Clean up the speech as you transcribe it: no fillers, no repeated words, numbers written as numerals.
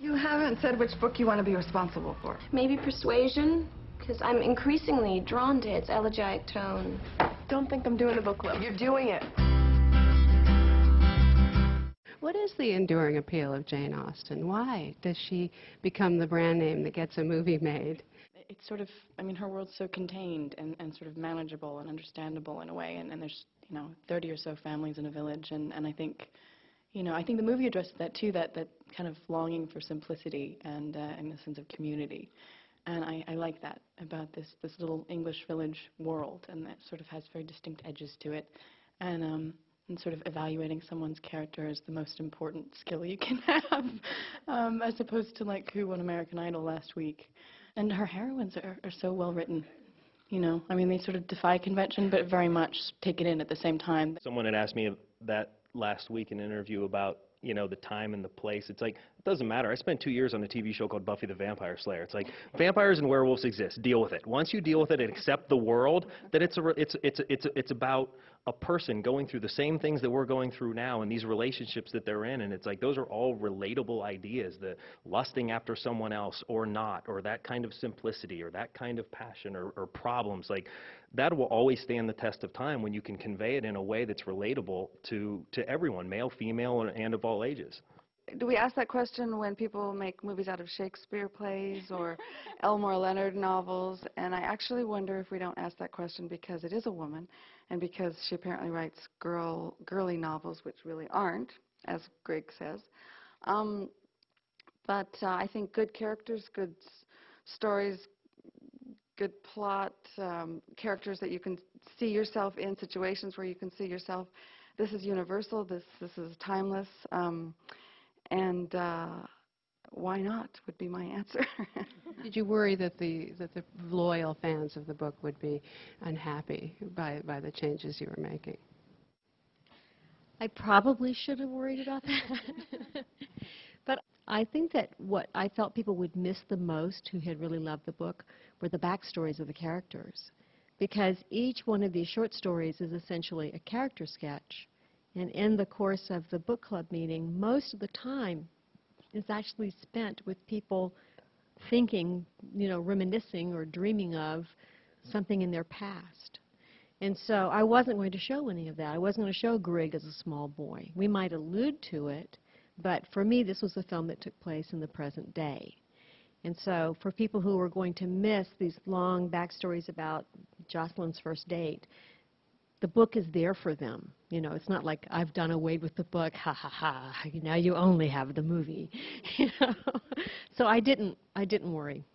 You haven't said which book you want to be responsible for. Maybe Persuasion, because I'm increasingly drawn to its elegiac tone. Don't think I'm doing a book club. You're doing it. What is the enduring appeal of Jane Austen? Why does she become the brand name that gets a movie made? It's sort of, I mean, her world's so contained and sort of manageable and understandable in a way, and there's, 30 or so families in a village, and I think, I think the movie addresses that too, that kind of longing for simplicity and a sense of community. And I like that about this little English village world, and that sort of has very distinct edges to it. And sort of evaluating someone's character is the most important skill you can have, as opposed to like who won American Idol last week. And her heroines are so well written. I mean, they sort of defy convention, but very much take it in at the same time. Someone had asked me that last week in an interview about, the time and the place. It's like, it doesn't matter. I spent 2 years on a TV show called Buffy the Vampire Slayer. It's like, vampires and werewolves exist. Deal with it. Once you deal with it and accept the world, then it's about a person going through the same things that we're going through now and these relationships that they're in. And it's like, those are all relatable ideas, the lusting after someone else or not, or that kind of simplicity or that kind of passion or problems. Like, that will always stand the test of time when you can convey it in a way that's relatable to everyone, male, female, and of all ages. Do we ask that question when people make movies out of Shakespeare plays or Elmore Leonard novels? And I actually wonder if we don't ask that question because it is a woman and because she apparently writes girly novels, which really aren't, as Greg says. But I think good characters, good stories, good plot, characters that you can see yourself in, situations where you can see yourself. This is universal. This is timeless. And why not would be my answer. Did you worry that the loyal fans of the book would be unhappy by the changes you were making? I probably should have worried about that. But I think that what I felt people would miss the most who had really loved the book were the backstories of the characters. Because each one of these short stories is essentially a character sketch. And in the course of the book club meeting, most of the time is actually spent with people thinking, reminiscing or dreaming of something in their past. And so I wasn't going to show any of that. I wasn't going to show Greg as a small boy. We might allude to it, but for me, this was a film that took place in the present day. And so for people who were going to miss these long backstories about Jocelyn's first date, the book is there for them. It's not like I've done away with the book, ha ha ha, now you only have the movie. So I didn't worry.